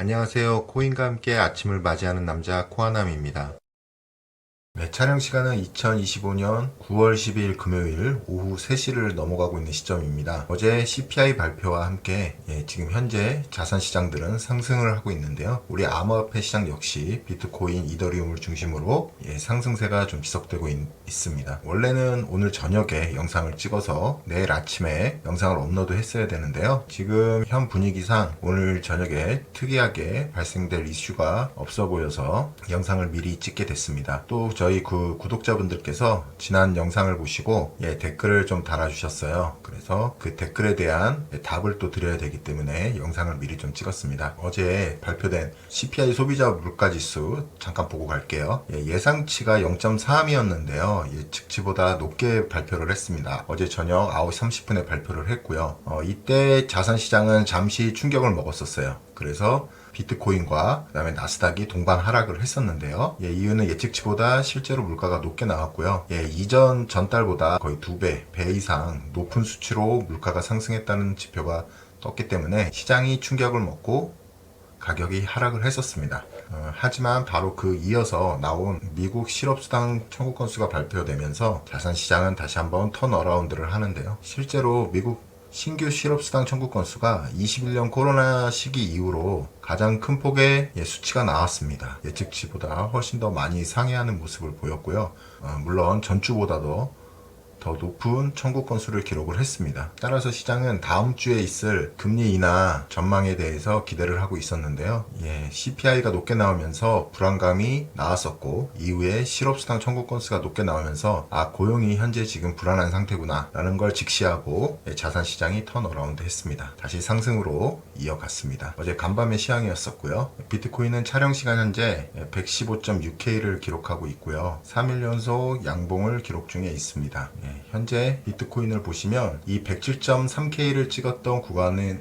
안녕하세요. 코인과 함께 아침을 맞이하는 남자 코아남입니다. 네, 촬영 시간은 2025년 9월 12일 금요일 오후 3시를 넘어가고 있는 시점입니다. 어제 CPI 발표와 함께 지금 현재 자산 시장들은 상승을 하고 있는데요. 우리 암호화폐 시장 역시 비트코인, 이더리움을 중심으로 상승세가 좀 지속되고 있습니다. 원래는 오늘 저녁에 영상을 찍어서 내일 아침에 영상을 업로드 했어야 되는데요. 지금 현 분위기상 오늘 저녁에 특이하게 발생될 이슈가 없어 보여서 영상을 미리 찍게 됐습니다. 또 저희 구독자분들께서 지난 영상을 보시고 댓글을 좀 달아주셨어요. 그래서 그 댓글에 대한 답을 또 드려야 되기 때문에 영상을 미리 좀 찍었습니다. 어제 발표된 CPI 소비자 물가지수 잠깐 보고 갈게요. 예상치가 0.3이었는데요. 예측치보다 높게 발표를 했습니다. 어제 저녁 9시 30분에 발표를 했고요. 이때 자산시장은 잠시 충격을 먹었었어요. 그래서 비트코인과 그 다음에 나스닥이 동반 하락을 했었는데요. 이유는 예측치보다 실제로 물가가 높게 나왔고요. 이전 전달보다 거의 2배, 배 이상 높은 수치로 물가가 상승했다는 지표가 떴기 때문에 시장이 충격을 먹고 가격이 하락을 했었습니다. 하지만 바로 그 이어서 나온 미국 실업수당 청구 건수가 발표되면서 자산시장은 다시 한번 턴어라운드를 하는데요. 실제로 미국 신규 실업수당 청구 건수가 21년 코로나 시기 이후로 가장 큰 폭의 수치가 나왔습니다. 예측치보다 훨씬 더 많이 상회하는 모습을 보였고요. 물론 전주보다도 더 높은 청구 건수를 기록을 했습니다. 따라서 시장은 다음 주에 있을 금리 인하 전망에 대해서 기대를 하고 있었는데요. CPI가 높게 나오면서 불안감이 나왔었고 이후에 실업수당 청구 건수가 높게 나오면서 고용이 현재 지금 불안한 상태구나 라는 걸 직시하고 자산시장이 턴어라운드 했습니다. 다시 상승으로 이어갔습니다. 어제 간밤의 시황이었었고요. 비트코인은 촬영 시간 현재 115.6K를 기록하고 있고요. 3일 연속 양봉을 기록 중에 있습니다. 현재 비트코인을 보시면 이 107.3K를 찍었던 구간이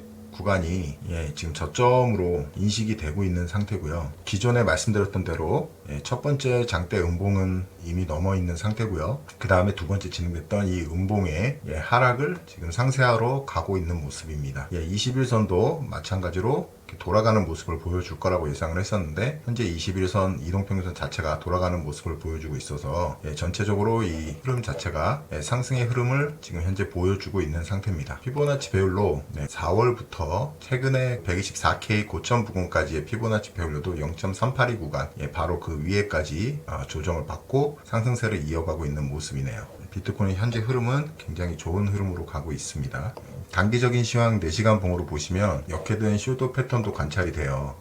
지금 저점으로 인식이 되고 있는 상태고요. 기존에 말씀드렸던 대로 첫 번째 장대 음봉은 이미 넘어 있는 상태고요. 그 다음에 두 번째 진행됐던 이 음봉의 하락을 지금 상쇄하러 가고 있는 모습입니다. 21선도 마찬가지로 돌아가는 모습을 보여줄 거라고 예상을 했었는데 현재 21선 이동평균선 자체가 돌아가는 모습을 보여주고 있어서 전체적으로 이 흐름 자체가 상승의 흐름을 지금 현재 보여주고 있는 상태입니다. 피보나치 배율로 4월부터 최근에 124K 고점 부근까지의 피보나치 배율로도 0.382 구간 바로 그 위에까지 조정을 받고 상승세를 이어가고 있는 모습이네요. 비트코인 현재 흐름은 굉장히 좋은 흐름으로 가고 있습니다. 단기적인 시황 4시간 봉으로 보시면 역회된 섀도우 패턴도 관찰이 돼요.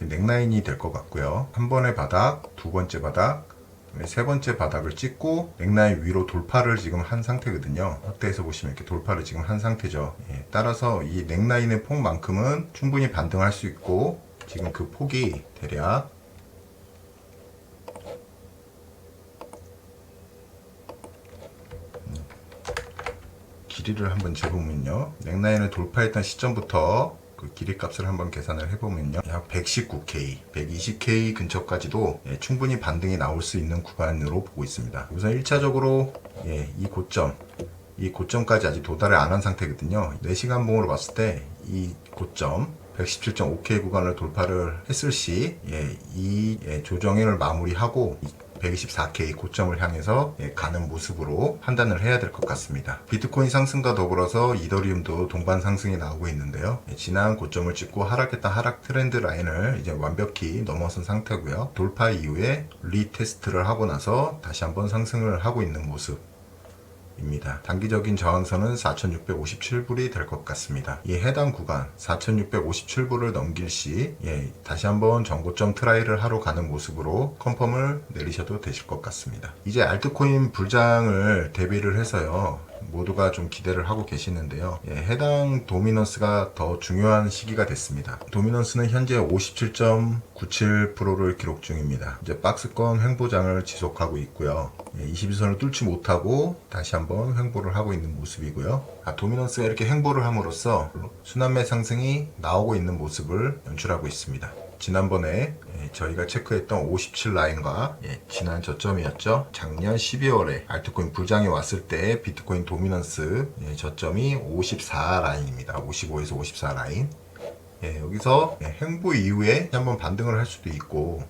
넥라인이 될 것 같고요. 한 번의 바닥, 두 번째 바닥, 세 번째 바닥을 찍고 넥라인 위로 돌파를 지금 한 상태거든요. 확대해서 보시면 이렇게 돌파를 지금 한 상태죠. 따라서 이 넥라인의 폭만큼은 충분히 반등할 수 있고 지금 그 폭이 대략 길이를 한번 재보면요. 넥라인을 돌파했던 시점부터 그 길이 값을 한번 계산을 해보면요. 약 119K, 120K 근처까지도 충분히 반등이 나올 수 있는 구간으로 보고 있습니다. 우선 1차적으로 이 고점까지 아직 도달을 안 한 상태거든요. 4시간 봉으로 봤을 때 이 고점 117.5K 구간을 돌파를 했을 시 이 조정을 마무리하고 124K 고점을 향해서 가는 모습으로 판단을 해야 될 것 같습니다. 비트코인 상승과 더불어서 이더리움도 동반 상승이 나오고 있는데요. 지난 고점을 찍고 하락했던 하락 트렌드 라인을 이제 완벽히 넘어선 상태고요. 돌파 이후에 리테스트를 하고 나서 다시 한번 상승을 하고 있는 모습 입니다. 단기적인 저항선은 4,657불이 될 것 같습니다. 이 해당 구간 4,657불을 넘길 시 다시 한번 전고점 트라이를 하러 가는 모습으로 컨펌을 내리셔도 되실 것 같습니다. 이제 알트코인 불장을 대비를 해서요. 모두가 좀 기대를 하고 계시는데요. 해당 도미넌스가 더 중요한 시기가 됐습니다. 도미넌스는 현재 57.97%를 기록 중입니다. 이제 박스권 횡보장을 지속하고 있고요. 21선을 뚫지 못하고 다시 한번 횡보를 하고 있는 모습이고요. 도미넌스가 이렇게 횡보를 함으로써 순환매 상승이 나오고 있는 모습을 연출하고 있습니다. 지난번에 저희가 체크했던 57 라인과 지난 저점이었죠. 작년 12월에 알트코인 불장이 왔을 때 비트코인 도미넌스 저점이 54 라인입니다. 55에서 54 라인. 여기서 횡보 이후에 한번 반등을 할 수도 있고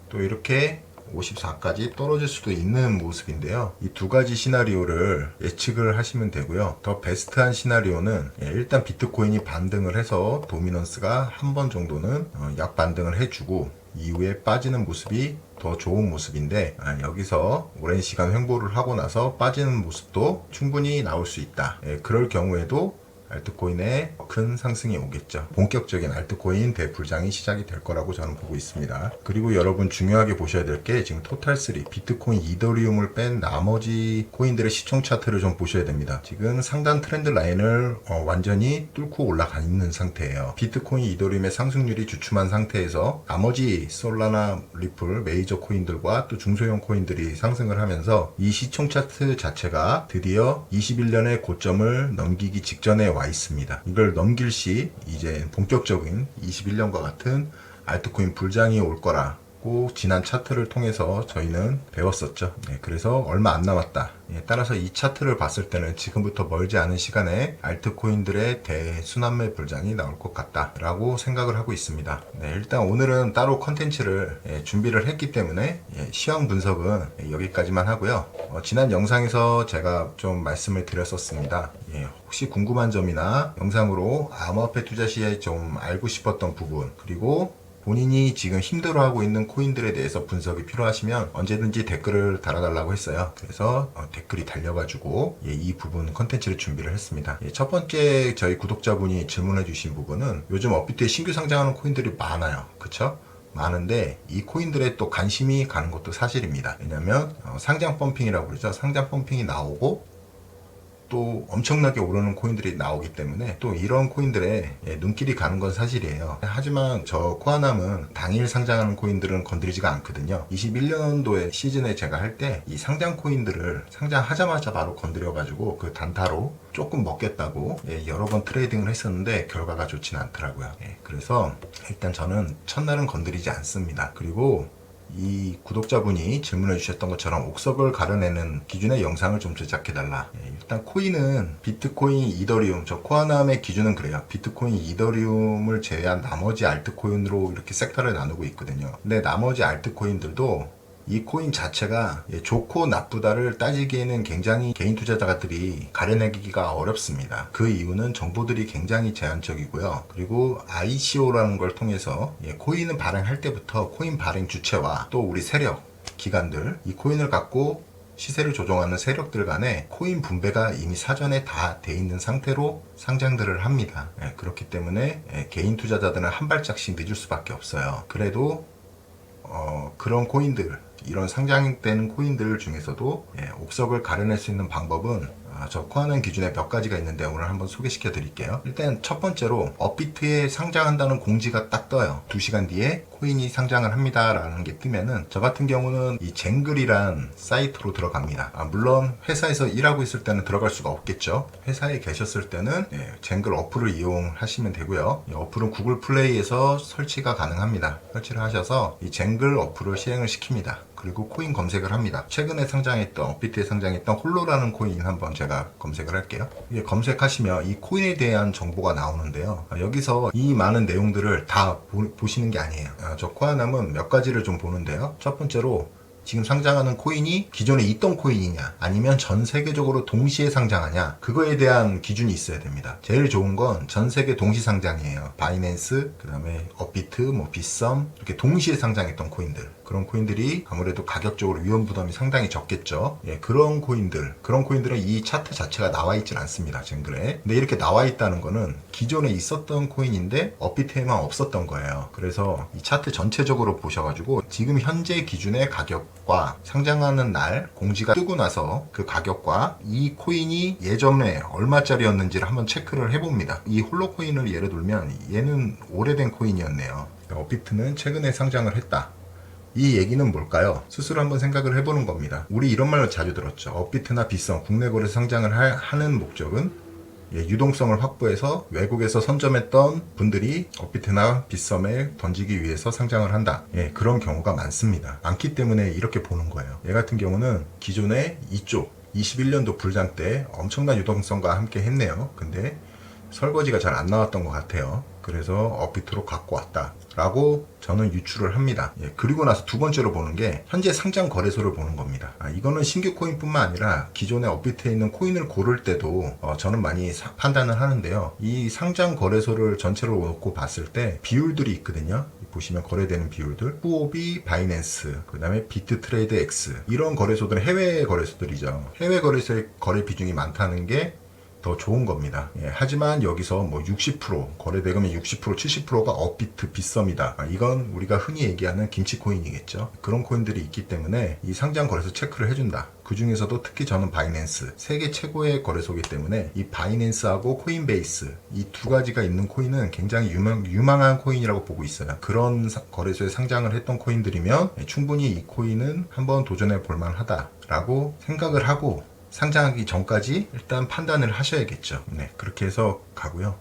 또 이렇게 54까지 떨어질 수도 있는 모습인데요. 이 두 가지 시나리오를 예측을 하시면 되고요. 더 베스트한 시나리오는 일단 비트코인이 반등을 해서 도미넌스가 한 번 정도는 약반등을 해주고 이후에 빠지는 모습이 더 좋은 모습인데, 여기서 오랜 시간 횡보를 하고 나서 빠지는 모습도 충분히 나올 수 있다. 그럴 경우에도 알트코인에 큰 상승이 오겠죠. 본격적인 알트코인 대불장이 시작이 될 거라고 저는 보고 있습니다. 그리고 여러분 중요하게 보셔야 될 게 지금 토탈3, 비트코인, 이더리움을 뺀 나머지 코인들의 시총 차트를 좀 보셔야 됩니다. 지금 상단 트렌드 라인을 완전히 뚫고 올라가 있는 상태예요. 비트코인, 이더리움의 상승률이 주춤한 상태에서 나머지 솔라나, 리플, 메이저 코인들과 또 중소형 코인들이 상승을 하면서 이 시총 차트 자체가 드디어 21년의 고점을 넘기기 직전에 와 있습니다. 이걸 넘길 시 이제 본격적인 21년과 같은 알트코인 불장이 올 거라고 지난 차트를 통해서 저희는 배웠었죠. 그래서 얼마 안 남았다. 따라서 이 차트를 봤을 때는 지금부터 멀지 않은 시간에 알트코인들의 대순환매 불장이 나올 것 같다라고 생각을 하고 있습니다. 일단 오늘은 따로 컨텐츠를 준비를 했기 때문에 시황 분석은 여기까지만 하고요. 지난 영상에서 제가 좀 말씀을 드렸었습니다. 혹시 궁금한 점이나 영상으로 암호화폐 투자 시에 좀 알고 싶었던 부분, 그리고 본인이 지금 힘들어하고 있는 코인들에 대해서 분석이 필요하시면 언제든지 댓글을 달아달라고 했어요. 그래서 댓글이 달려가지고 이 부분 컨텐츠를 준비를 했습니다. 첫 번째 저희 구독자분이 질문해 주신 부분은 요즘 업비트에 신규 상장하는 코인들이 많아요. 그쵸? 많은데 이 코인들에 또 관심이 가는 것도 사실입니다. 왜냐면 상장 펌핑이라고 그러죠. 상장 펌핑이 나오고 또 엄청나게 오르는 코인들이 나오기 때문에 또 이런 코인들에 눈길이 가는 건 사실이에요. 하지만 저 코아남은 당일 상장하는 코인들은 건드리지가 않거든요. 21년도에 시즌에 제가 할 때 이 상장 코인들을 상장하자마자 바로 건드려 가지고 그 단타로 조금 먹겠다고 여러 번 트레이딩을 했었는데 결과가 좋진 않더라고요. 그래서 일단 저는 첫날은 건드리지 않습니다. 그리고 이 구독자분이 질문해 주셨던 것처럼 옥석을 가려내는 기준의 영상을 좀 제작해달라. 일단 코인은 비트코인, 이더리움, 저 코아남의 기준은 그래요. 비트코인, 이더리움을 제외한 나머지 알트코인으로 이렇게 섹터를 나누고 있거든요. 근데 나머지 알트코인들도 이 코인 자체가 좋고 나쁘다를 따지기에는 굉장히 개인 투자자들이 가려내기가 어렵습니다. 그 이유는 정보들이 굉장히 제한적이고요. 그리고 ICO라는 걸 통해서 코인을 발행할 때부터 코인 발행 주체와 또 우리 세력, 기관들, 이 코인을 갖고 시세를 조정하는 세력들 간에 코인 분배가 이미 사전에 다 돼 있는 상태로 상장들을 합니다. 그렇기 때문에 개인 투자자들은 한 발짝씩 늦을 수밖에 없어요. 그래도 그런 코인들, 이런 상장되는 코인들 중에서도 옥석을 가려낼 수 있는 방법은 저 코아남 기준에 몇 가지가 있는데 오늘 한번 소개시켜 드릴게요. 일단 첫 번째로 업비트에 상장한다는 공지가 딱 떠요. 2시간 뒤에 코인이 상장을 합니다 라는 게 뜨면은 저 같은 경우는 이 쟁글이란 사이트로 들어갑니다. 물론 회사에서 일하고 있을 때는 들어갈 수가 없겠죠. 회사에 계셨을 때는 쟁글 어플을 이용하시면 되고요. 이 어플은 구글 플레이에서 설치가 가능합니다. 설치를 하셔서 이 쟁글 어플을 실행을 시킵니다. 그리고 코인 검색을 합니다. 최근에 상장했던, 업비트에 상장했던 홀로라는 코인 한번 제가 검색을 할게요. 이게 검색하시면 이 코인에 대한 정보가 나오는데요. 여기서 이 많은 내용들을 다 보시는 게 아니에요. 저 코아남은 몇 가지를 좀 보는데요. 첫 번째로 지금 상장하는 코인이 기존에 있던 코인이냐 아니면 전 세계적으로 동시에 상장하냐, 그거에 대한 기준이 있어야 됩니다. 제일 좋은 건 전 세계 동시 상장이에요. 바이낸스, 그 다음에 업비트, 빗썸 이렇게 동시에 상장했던 코인들, 그런 코인들이 아무래도 가격적으로 위험 부담이 상당히 적겠죠. 그런 코인들은 이 차트 자체가 나와 있진 않습니다. 쟁글에. 근데 이렇게 나와 있다는 거는 기존에 있었던 코인인데 업비트에만 없었던 거예요. 그래서 이 차트 전체적으로 보셔가지고 지금 현재 기준의 가격과 상장하는 날 공지가 뜨고 나서 그 가격과 이 코인이 예전에 얼마짜리였는지를 한번 체크를 해봅니다. 이 홀로 코인을 예를 들면 얘는 오래된 코인이었네요. 업비트는 최근에 상장을 했다. 이 얘기는 뭘까요? 스스로 한번 생각을 해보는 겁니다. 우리 이런 말을 자주 들었죠. 업비트나 빗썸, 국내 거래 상장을 하는 목적은 유동성을 확보해서 외국에서 선점했던 분들이 업비트나 빗썸에 던지기 위해서 상장을 한다. 그런 경우가 많습니다. 많기 때문에 이렇게 보는 거예요. 얘 같은 경우는 기존에 이쪽 21년도 불장 때 엄청난 유동성과 함께 했네요. 근데 설거지가 잘 안 나왔던 것 같아요. 그래서 업비트로 갖고 왔다 라고 저는 유추를 합니다. 그리고 나서 두 번째로 보는 게 현재 상장 거래소를 보는 겁니다. 이거는 신규 코인뿐만 아니라 기존의 업비트에 있는 코인을 고를 때도 저는 많이 판단을 하는데요. 이 상장 거래소를 전체로 놓고 봤을 때 비율들이 있거든요. 보시면 거래되는 비율들, 후오비, 바이낸스, 그 다음에 비트트레이드 X, 이런 거래소들은 해외 거래소들이죠. 해외 거래소의 거래 비중이 많다는 게 더 좋은 겁니다. 하지만 여기서 뭐 60%, 거래 대금의 60%, 70%가 업비트, 빗썸이다. 이건 우리가 흔히 얘기하는 김치 코인이겠죠. 그런 코인들이 있기 때문에 이 상장 거래소 체크를 해준다. 그 중에서도 특히 저는 바이낸스, 세계 최고의 거래소이기 때문에 이 바이낸스하고 코인베이스, 이 두 가지가 있는 코인은 굉장히 유망한 코인이라고 보고 있어요. 그런 거래소에 상장을 했던 코인들이면 충분히 이 코인은 한번 도전해 볼 만하다라고 생각을 하고 상장하기 전까지 일단 판단을 하셔야겠죠. 그렇게 해서 가고요.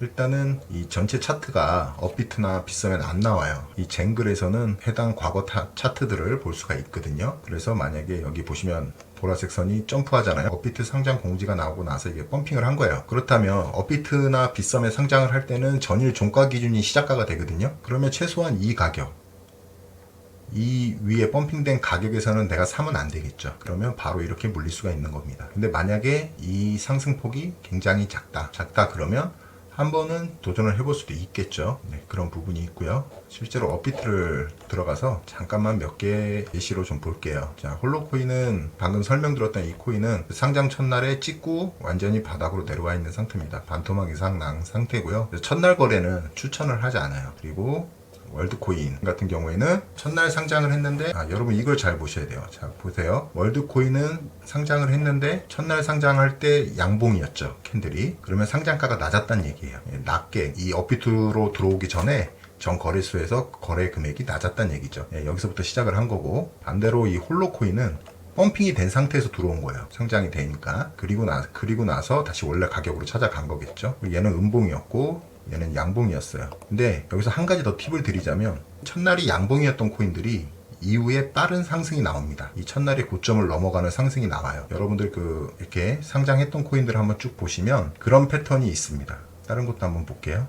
일단은 이 전체 차트가 업비트나 빗썸엔 안 나와요. 이 쟁글에서는 해당 과거 차트들을 볼 수가 있거든요. 그래서 만약에 여기 보시면 보라색 선이 점프하잖아요. 업비트 상장 공지가 나오고 나서 이게 펌핑을 한 거예요. 그렇다면 업비트나 빗썸에 상장을 할 때는 전일 종가 기준이 시작가가 되거든요. 그러면 최소한 이 가격, 이 위에 펌핑된 가격에서는 내가 사면 안 되겠죠. 그러면 바로 이렇게 물릴 수가 있는 겁니다. 근데 만약에 이 상승폭이 굉장히 작다 그러면 한 번은 도전을 해볼 수도 있겠죠. 그런 부분이 있고요. 실제로 업비트를 들어가서 잠깐만 몇 개 예시로 좀 볼게요. 자, 홀로코인은 방금 설명드렸던 이 코인은 상장 첫날에 찍고 완전히 바닥으로 내려와 있는 상태입니다. 반토막 이상 난 상태고요. 첫날 거래는 추천을 하지 않아요. 그리고 월드코인 같은 경우에는 첫날 상장을 했는데 여러분 이걸 잘 보셔야 돼요. 자, 보세요. 월드코인은 상장을 했는데 첫날 상장할 때 양봉이었죠. 캔들이. 그러면 상장가가 낮았다는 얘기예요. 낮게 이 업비트로 들어오기 전에 전 거래소에서 거래 금액이 낮았다는 얘기죠. 여기서부터 시작을 한 거고, 반대로 이 홀로코인은 펌핑이 된 상태에서 들어온 거예요. 상장이 되니까. 그리고 나서 다시 원래 가격으로 찾아간 거겠죠. 얘는 음봉이었고 얘는 양봉이었어요. 근데 여기서 한 가지 더 팁을 드리자면 첫날이 양봉이었던 코인들이 이후에 빠른 상승이 나옵니다. 이 첫날의 고점을 넘어가는 상승이 나와요. 여러분들 이렇게 상장했던 코인들을 한번 쭉 보시면 그런 패턴이 있습니다. 다른 것도 한번 볼게요.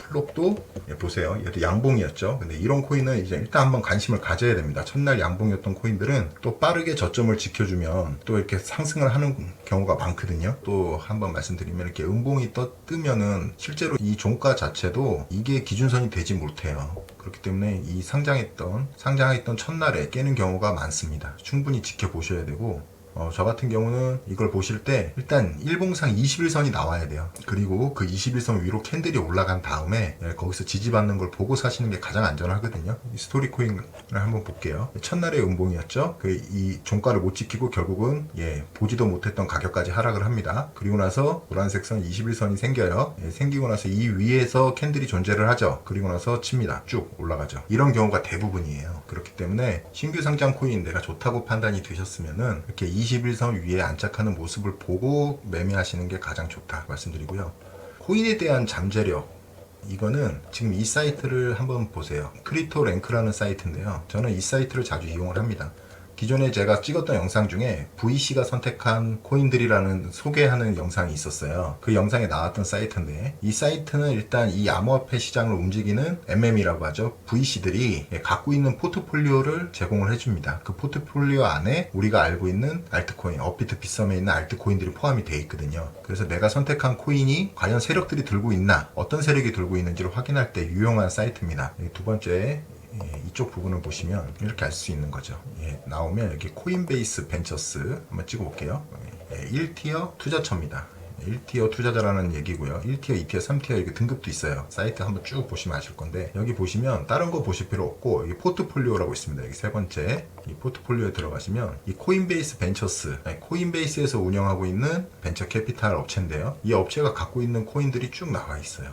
플롭도 보세요. 얘도 양봉이었죠. 근데 이런 코인은 이제 일단 한번 관심을 가져야 됩니다. 첫날 양봉이었던 코인들은 또 빠르게 저점을 지켜주면 또 이렇게 상승을 하는 경우가 많거든요. 또 한번 말씀드리면 이렇게 음봉이 뜨면은 실제로 이 종가 자체도 이게 기준선이 되지 못해요. 그렇기 때문에 이 상장했던 첫날에 깨는 경우가 많습니다. 충분히 지켜보셔야 되고, 저 같은 경우는 이걸 보실 때 일단 일봉상 21선이 나와야 돼요. 그리고 그 21선 위로 캔들이 올라간 다음에 거기서 지지받는 걸 보고 사시는 게 가장 안전하거든요. 이 스토리 코인을 한번 볼게요. 첫날의 음봉이었죠. 이 종가를 못 지키고 결국은 보지도 못했던 가격까지 하락을 합니다. 그리고 나서 노란색 선 21선이 생겨요. 생기고 나서 이 위에서 캔들이 존재를 하죠. 그리고 나서 칩니다. 쭉 올라가죠. 이런 경우가 대부분이에요. 그렇기 때문에 신규 상장 코인 내가 좋다고 판단이 되셨으면은 이렇게 21선 위에 안착하는 모습을 보고 매매하시는 게 가장 좋다 말씀드리고요. 코인에 대한 잠재력, 이거는 지금 이 사이트를 한번 보세요. 크립토랭크라는 사이트인데요. 저는 이 사이트를 자주 이용을 합니다. 기존에 제가 찍었던 영상 중에 VC가 선택한 코인들이라는 소개하는 영상이 있었어요. 그 영상에 나왔던 사이트인데, 이 사이트는 일단 이 암호화폐 시장을 움직이는 MM이라고 하죠. VC들이 갖고 있는 포트폴리오를 제공을 해줍니다. 그 포트폴리오 안에 우리가 알고 있는 알트코인, 업비트, 빗썸에 있는 알트코인들이 포함이 되어 있거든요. 그래서 내가 선택한 코인이 과연 세력들이 들고 있나, 어떤 세력이 들고 있는지를 확인할 때 유용한 사이트입니다. 두 번째, 이쪽 부분을 보시면 이렇게 알 수 있는 거죠. 나오면 여기 코인베이스 벤처스 한번 찍어 볼게요. 1티어 투자처입니다. 1티어 투자자라는 얘기고요. 1티어, 2티어, 3티어 이렇게 등급도 있어요. 사이트 한번 쭉 보시면 아실 건데, 여기 보시면 다른 거 보실 필요 없고 여기 포트폴리오라고 있습니다. 여기 세 번째 이 포트폴리오에 들어가시면 이 코인베이스 벤처스, 코인베이스에서 운영하고 있는 벤처 캐피탈 업체인데요. 이 업체가 갖고 있는 코인들이 쭉 나와 있어요.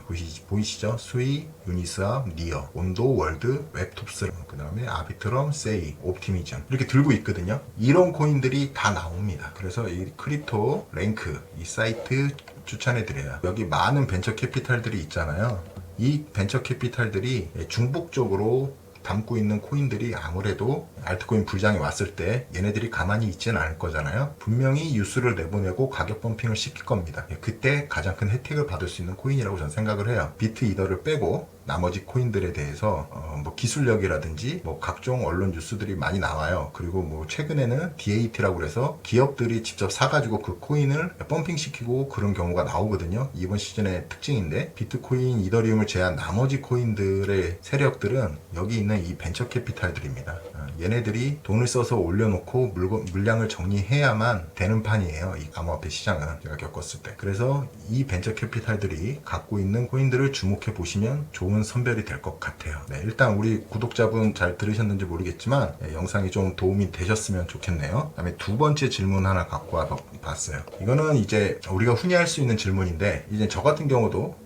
보이시죠? 수이, 유니스왑, 니어, 온도, 월드, 웹톱스, 그 다음에 아비트럼, 세이, 옵티미즘 이렇게 들고 있거든요. 이런 코인들이 다 나옵니다. 그래서 이 크립토 랭크 이 사이트 추천해드려요. 여기 많은 벤처 캐피탈들이 있잖아요. 이 벤처 캐피탈들이 중복적으로 담고 있는 코인들이 아무래도 알트코인 불장이 왔을 때 얘네들이 가만히 있지는 않을 거잖아요. 분명히 뉴스를 내보내고 가격 펌핑을 시킬 겁니다. 그때 가장 큰 혜택을 받을 수 있는 코인이라고 저는 생각을 해요. 비트 이더를 빼고 나머지 코인들에 대해서 뭐 기술력이라든지 뭐 각종 언론 뉴스들이 많이 나와요. 그리고 뭐 최근에는 DAT라고 그래서 기업들이 직접 사가지고 그 코인을 펌핑 시키고 그런 경우가 나오거든요. 이번 시즌의 특징인데, 비트코인, 이더리움을 제한 나머지 코인들의 세력들은 여기 있는 이 벤처 캐피탈들입니다. 얘네들이 돈을 써서 올려놓고 물량을 정리해야만 되는 판이에요. 이 암호화폐 시장은 제가 겪었을 때. 그래서 이 벤처 캐피탈들이 갖고 있는 코인들을 주목해 보시면 좋은 선별이 될 것 같아요. 네, 일단 우리 구독자분 잘 들으셨는지 모르겠지만 영상이 좀 도움이 되셨으면 좋겠네요. 그 다음에 두 번째 질문 하나 갖고 와서 봤어요. 이거는 이제 우리가 흔히 할 수 있는 질문인데, 이제 저 같은 경우도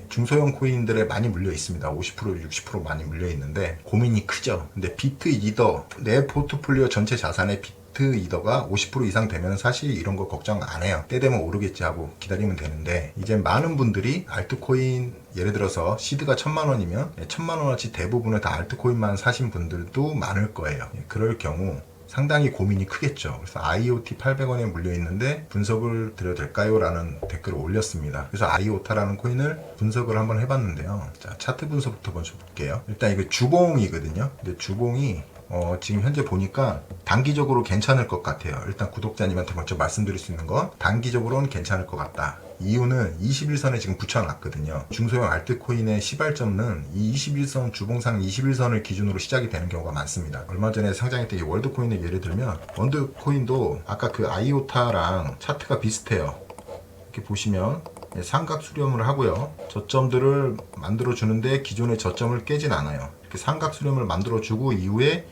중소형 코인들에 많이 물려 있습니다. 50%, 60% 많이 물려 있는데 고민이 크죠. 근데 비트 이더, 내 포트폴리오 전체 자산의 비트 이더가 50% 이상 되면 사실 이런 거 걱정 안 해요. 때 되면 오르겠지 하고 기다리면 되는데, 이제 많은 분들이 알트코인, 예를 들어서 시드가 1000만원이면 1000만원어치 대부분을 다 알트코인만 사신 분들도 많을 거예요. 그럴 경우 상당히 고민이 크겠죠. 그래서 IOT 800원에 물려 있는데 분석을 드려도 될까요? 라는 댓글을 올렸습니다. 그래서 IOTA라는 코인을 분석을 한번 해봤는데요. 자, 차트 분석부터 먼저 볼게요. 일단 이거 주봉이거든요. 근데 주봉이 지금 현재 보니까 단기적으로 괜찮을 것 같아요. 일단 구독자님한테 먼저 말씀드릴 수 있는 건 단기적으로는 괜찮을 것 같다. 이유는 21선에 지금 붙여놨거든요. 중소형 알트코인의 시발점은 이 21선, 주봉상 21선을 기준으로 시작이 되는 경우가 많습니다. 얼마 전에 상장했던 이 월드코인의 예를 들면, 월드코인도 아까 그 아이오타랑 차트가 비슷해요. 이렇게 보시면 삼각 수렴을 하고요. 저점들을 만들어주는데 기존의 저점을 깨진 않아요. 이렇게 삼각 수렴을 만들어주고 이후에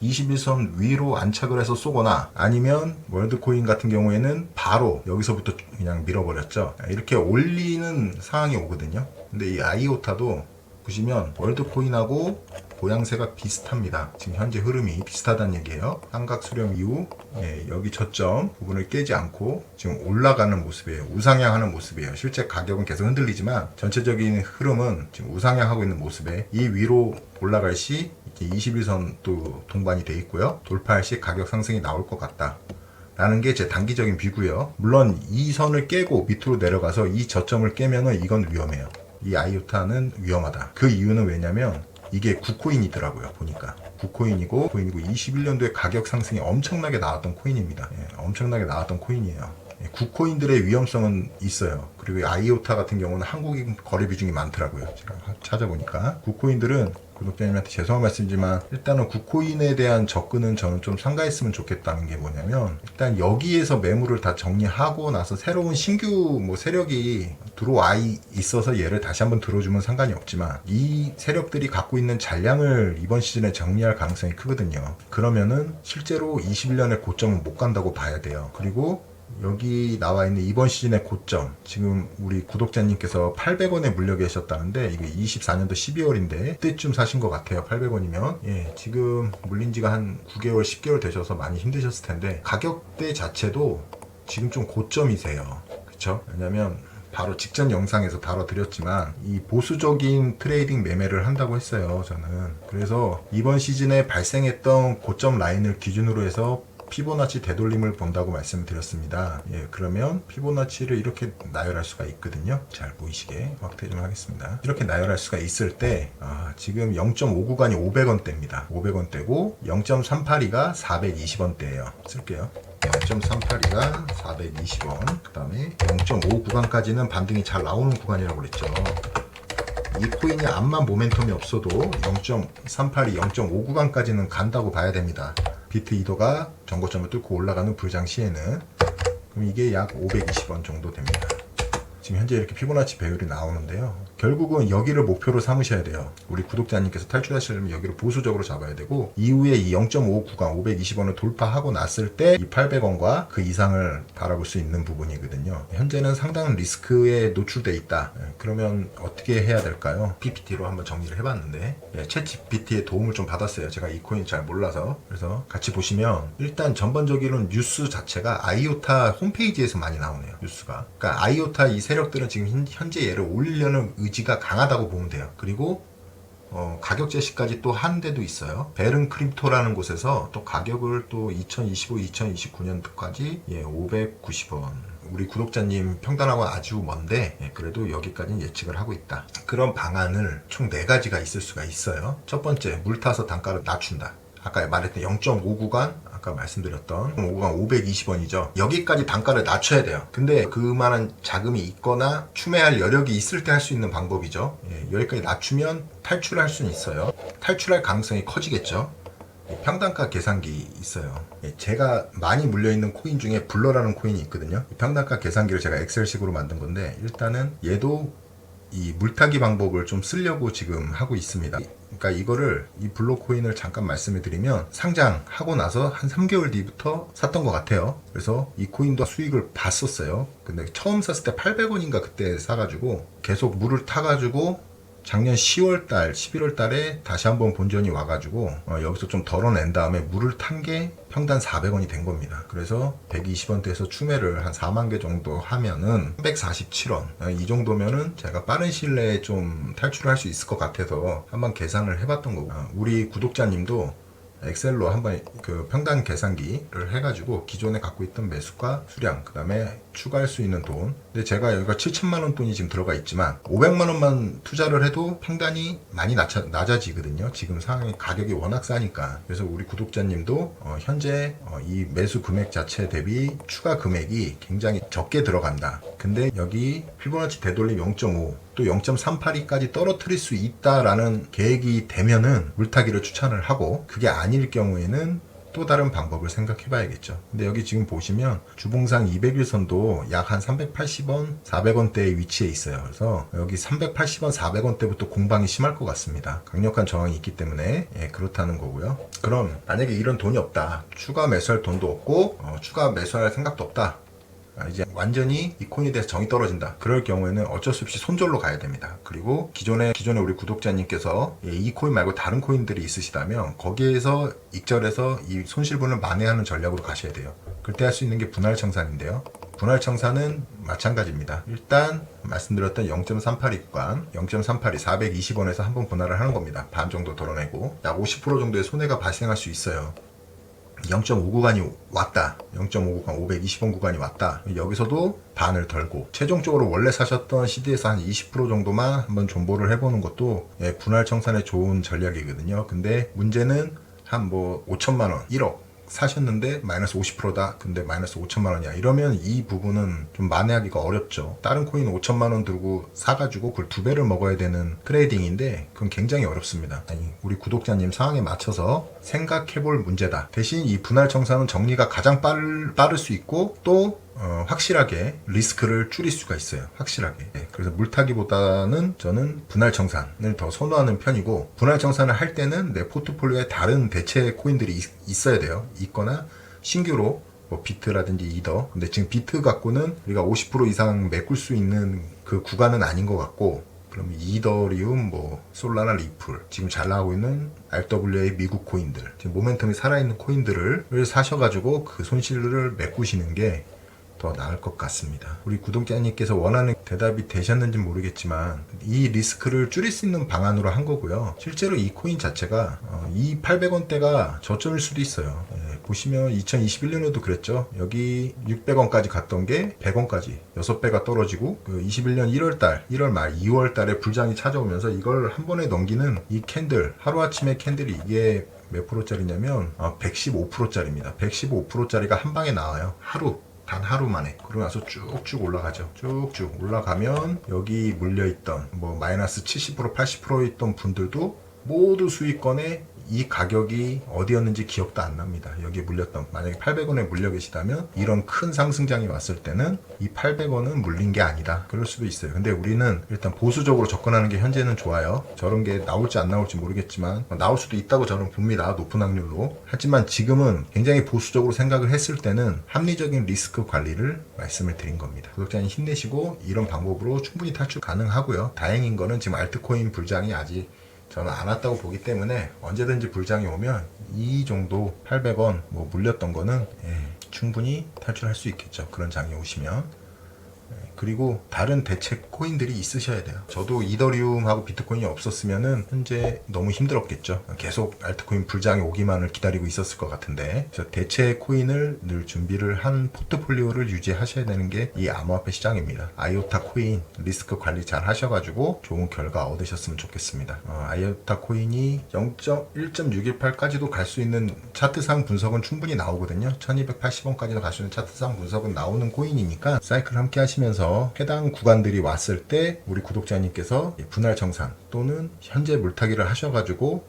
21선 위로 안착을 해서 쏘거나, 아니면 월드코인 같은 경우에는 바로 여기서부터 그냥 밀어버렸죠. 이렇게 올리는 상황이 오거든요. 근데 이 아이오타도 보시면 월드코인하고 모양새가 비슷합니다. 지금 현재 흐름이 비슷하다는 얘기예요. 삼각 수렴 이후 여기 저점 부분을 깨지 않고 지금 올라가는 모습이에요. 우상향하는 모습이에요. 실제 가격은 계속 흔들리지만 전체적인 흐름은 지금 우상향하고 있는 모습에, 이 위로 올라갈 시 21선도 동반이 돼 있고요. 돌파할 시 가격 상승이 나올 것 같다 라는 게 제 단기적인 뷰고요. 물론 이 선을 깨고 밑으로 내려가서 이 저점을 깨면은 이건 위험해요. 이 아이오타는 위험하다. 그 이유는 왜냐면 이게 9코인이더라고요. 보니까 9코인이고 21년도에 가격 상승이 엄청나게 나왔던 코인입니다. 엄청나게 나왔던 코인이에요. 9코인들의 위험성은 있어요. 그리고 아이오타 같은 경우는 한국인 거래 비중이 많더라고요. 제가 찾아보니까 9코인들은, 구독자님한테 죄송한 말씀이지만 일단은 9코인에 대한 접근은 저는 좀 삼가했으면 좋겠다는 게 뭐냐면, 일단 여기에서 매물을 다 정리하고 나서 새로운 신규 세력이 들어와 있어서 얘를 다시 한번 들어주면 상관이 없지만, 이 세력들이 갖고 있는 잔량을 이번 시즌에 정리할 가능성이 크거든요. 그러면은 실제로 21년의 고점은 못 간다고 봐야 돼요. 그리고 여기 나와 있는 이번 시즌의 고점, 지금 우리 구독자님께서 800원에 물려 계셨다는데 이게 24년도 12월인데 그때쯤 사신 것 같아요. 800원이면 지금 물린 지가 한 9개월 10개월 되셔서 많이 힘드셨을 텐데, 가격대 자체도 지금 좀 고점이세요. 그쵸? 왜냐면 바로 직전 영상에서 다뤄드렸지만 이 보수적인 트레이딩 매매를 한다고 했어요. 저는 그래서 이번 시즌에 발생했던 고점 라인을 기준으로 해서 피보나치 되돌림을 본다고 말씀드렸습니다. 그러면 피보나치를 이렇게 나열할 수가 있거든요. 잘 보이시게 확대 좀 하겠습니다. 이렇게 나열할 수가 있을 때 지금 0.5 구간이 500원대입니다. 500원대고 0.382가 420원대예요. 쓸게요. 0.382가 420원. 그 다음에 0.5 구간까지는 반등이 잘 나오는 구간이라고 그랬죠. 이 코인이 암만 모멘텀이 없어도 0.382, 0.5 구간까지는 간다고 봐야 됩니다. 비트 이더가 전고점을 뚫고 올라가는 불장 시에는. 그럼 이게 약 520원 정도 됩니다. 지금 현재 이렇게 피보나치 배율이 나오는데요. 결국은 여기를 목표로 삼으셔야 돼요. 우리 구독자님께서 탈출하시려면 여기를 보수적으로 잡아야 되고, 이후에 이 0.5 구간 520원을 돌파하고 났을 때 이 800원과 그 이상을 바라볼 수 있는 부분이거든요. 현재는 상당한 리스크에 노출돼 있다. 그러면 어떻게 해야 될까요? PPT로 한번 정리를 해봤는데, 챗 GPT의 도움을 좀 받았어요. 제가 이 코인 잘 몰라서. 그래서 같이 보시면 일단 전반적으로는 뉴스 자체가 아이오타 홈페이지에서 많이 나오네요. 뉴스가. 그러니까 아이오타 이 세력들은 지금 현재 얘를 올리려는 의지가 강하다고 보면 돼요. 그리고 가격 제시까지 또 한 데도 있어요. 베른 크립토라는 곳에서 또 가격을 또 2025, 2029년도까지 590원. 우리 구독자님 평단하고 아주 먼데 그래도 여기까지는 예측을 하고 있다. 그런 방안을 총 4가지가 있을 수가 있어요. 첫 번째, 물 타서 단가를 낮춘다. 아까 말했던 0.5 구간, 아까 말씀드렸던 5구간 520원이죠. 여기까지 단가를 낮춰야 돼요. 근데 그만한 자금이 있거나 추매할 여력이 있을 때 할 수 있는 방법이죠. 여기까지 낮추면 탈출할 수는 있어요. 탈출할 가능성이 커지겠죠. 평단가 계산기 있어요. 제가 많이 물려있는 코인 중에 블러라는 코인이 있거든요. 평단가 계산기를 제가 엑셀식으로 만든 건데, 일단은 얘도 이 물타기 방법을 좀 쓰려고 지금 하고 있습니다. 그러니까 이거를, 이 블러 코인을 잠깐 말씀을 드리면, 상장하고 나서 한 3개월 뒤부터 샀던 것 같아요. 그래서 이 코인도 수익을 봤었어요. 근데 처음 샀을 때 800원인가 그때 사가지고 계속 물을 타가지고 작년 10월달, 11월달에 다시 한번 본전이 와가지고 여기서 좀 덜어낸 다음에 물을 탄 게 평단 400원이 된 겁니다. 그래서 120원대에서 추매를 한 4만 개 정도 하면은 347원. 이 정도면은 제가 빠른 시일 내에 좀 탈출할 수 있을 것 같아서 한번 계산을 해봤던 거고, 우리 구독자님도 엑셀로 한번 그 평단 계산기를 해가지고 기존에 갖고 있던 매수가 수량, 그 다음에 추가할 수 있는 돈. 근데 제가 여기가 7천만원 돈이 지금 들어가 있지만 500만원만 투자를 해도 평단이 많이 낮아지거든요. 지금 상황이 가격이 워낙 싸니까. 그래서 우리 구독자님도 현재 이 매수 금액 자체 대비 추가 금액이 굉장히 적게 들어간다. 근데 여기 피보나치 되돌림 0.5 또 0.382까지 떨어뜨릴 수 있다라는 계획이 되면은 물타기를 추천을 하고, 그게 아닐 경우에는 또 다른 방법을 생각해 봐야겠죠. 근데 여기 지금 보시면 주봉상 200일선도 약 한 380원, 400원대의 위치에 있어요. 그래서 여기 380원, 400원대부터 공방이 심할 것 같습니다. 강력한 저항이 있기 때문에 그렇다는 거고요. 그럼 만약에 이런 돈이 없다, 추가 매수할 돈도 없고 추가 매수할 생각도 없다, 이제 완전히 이 코인에 대해서 정이 떨어진다, 그럴 경우에는 어쩔 수 없이 손절로 가야 됩니다. 그리고 기존에 우리 구독자님께서 이 코인 말고 다른 코인들이 있으시다면 거기에서 익절해서 이 손실분을 만회하는 전략으로 가셔야 돼요. 그때 할 수 있는 게 분할 청산인데요. 분할 청산은 마찬가지입니다. 일단 말씀드렸던 0.382 구간, 0.382 420원에서 한번 분할을 하는 겁니다. 반 정도 덜어내고 약 50% 정도의 손해가 발생할 수 있어요. 0.5 구간이 왔다, 0.5 구간 520원 구간이 왔다, 여기서도 반을 덜고 최종적으로 원래 사셨던 CD에서 한 20% 정도만 한번 존버를 해보는 것도 분할 청산에 좋은 전략이거든요. 근데 문제는 한 5천만원, 1억 사셨는데 마이너스 50%다. 근데 마이너스 5천만 원이야. 이러면 이 부분은 좀 만회하기가 어렵죠. 다른 코인 5천만 원 들고 사가지고 그걸 2배를 먹어야 되는 트레이딩인데 그건 굉장히 어렵습니다. 아니, 우리 구독자님 상황에 맞춰서 생각해볼 문제다. 대신 이 분할 청산은 정리가 가장 빠를 수 있고 또 확실하게 리스크를 줄일 수가 있어요. 확실하게. 그래서 물타기보다는 저는 분할 청산을 더 선호하는 편이고, 분할 청산을 할 때는 내 포트폴리오에 다른 대체 코인들이 있어야 돼요. 있거나 신규로 비트라든지 이더. 근데 지금 비트 갖고는 우리가 50% 이상 메꿀 수 있는 그 구간은 아닌 것 같고, 그럼 이더리움, 솔라나 리플, 지금 잘 나가고 있는 RWA 미국 코인들, 지금 모멘텀이 살아있는 코인들을 사셔가지고 그 손실을 메꾸시는 게 더 나을 것 같습니다. 우리 구독자님께서 원하는 대답이 되셨는지 모르겠지만 이 리스크를 줄일 수 있는 방안으로 한 거고요. 실제로 이 코인 자체가 이 800원대가 저점일 수도 있어요. 보시면 2021년에도 그랬죠. 여기 600원까지 갔던 게 100원까지 6배가 떨어지고, 그 21년 1월 말 2월달에 불장이 찾아오면서 이걸 한 번에 넘기는 이 캔들, 하루아침에 캔들이 이게 몇 프로짜리냐면 115%짜리입니다. 115%짜리가 한 방에 나와요. 단 하루 만에. 그러고 나서 쭉쭉 올라가죠. 쭉쭉 올라가면 여기 물려있던 마이너스 70% 80% 있던 분들도 모두 수익권에 이 가격이 어디였는지 기억도 안 납니다. 여기에 물렸던, 만약에 800원에 물려 계시다면 이런 큰 상승장이 왔을 때는 이 800원은 물린 게 아니다, 그럴 수도 있어요. 근데 우리는 일단 보수적으로 접근하는 게 현재는 좋아요. 저런 게 나올지 안 나올지 모르겠지만 나올 수도 있다고 저는 봅니다. 높은 확률로. 하지만 지금은 굉장히 보수적으로 생각을 했을 때는 합리적인 리스크 관리를 말씀을 드린 겁니다. 구독자님 힘내시고 이런 방법으로 충분히 탈출 가능하고요. 다행인 거는 지금 알트코인 불장이 아직 저는 안 왔다고 보기 때문에 언제든지 불장이 오면 이 정도 800원 물렸던 거는 충분히 탈출할 수 있겠죠. 그런 장이 오시면. 그리고 다른 대체 코인들이 있으셔야 돼요. 저도 이더리움하고 비트코인이 없었으면은 현재 너무 힘들었겠죠. 계속 알트코인 불장이 오기만을 기다리고 있었을 것 같은데, 그래서 대체 코인을 늘 준비를 한 포트폴리오를 유지하셔야 되는 게 이 암호화폐 시장입니다. 아이오타 코인 리스크 관리 잘 하셔가지고 좋은 결과 얻으셨으면 좋겠습니다. 아이오타 코인이 1.618까지도 갈 수 있는 차트상 분석은 충분히 나오거든요. 1280원까지도 갈 수 있는 차트상 분석은 나오는 코인이니까 사이클 함께 하시면서 해당 구간들이 왔을 때 우리 구독자님께서 분할 정산 또는 현재 물타기를 하셔가지고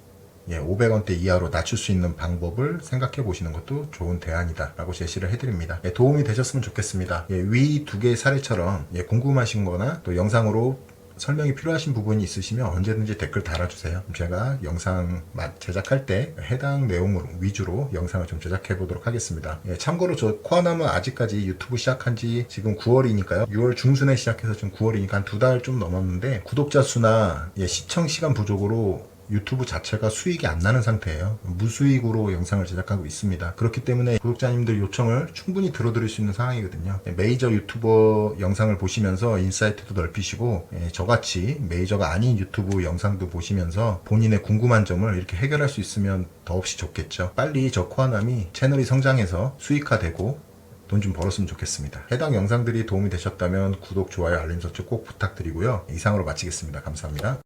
500원대 이하로 낮출 수 있는 방법을 생각해 보시는 것도 좋은 대안이다 라고 제시를 해드립니다. 도움이 되셨으면 좋겠습니다. 위 두 개의 사례처럼 궁금하신 거나 또 영상으로 설명이 필요하신 부분이 있으시면 언제든지 댓글 달아주세요. 제가 영상 제작할 때 해당 내용으로 위주로 영상을 좀 제작해 보도록 하겠습니다. 참고로 저 코아남은 아직까지 유튜브 시작한 지 지금 9월이니까요. 6월 중순에 시작해서 지금 9월이니까 한 2달 좀 넘었는데 구독자 수나 시청 시간 부족으로 유튜브 자체가 수익이 안 나는 상태예요. 무수익으로 영상을 제작하고 있습니다. 그렇기 때문에 구독자님들 요청을 충분히 들어드릴 수 있는 상황이거든요. 메이저 유튜버 영상을 보시면서 인사이트도 넓히시고 저같이 메이저가 아닌 유튜브 영상도 보시면서 본인의 궁금한 점을 이렇게 해결할 수 있으면 더없이 좋겠죠. 빨리 저 코아남이 채널이 성장해서 수익화되고 돈 좀 벌었으면 좋겠습니다. 해당 영상들이 도움이 되셨다면 구독, 좋아요, 알림 설정 꼭 부탁드리고요. 이상으로 마치겠습니다. 감사합니다.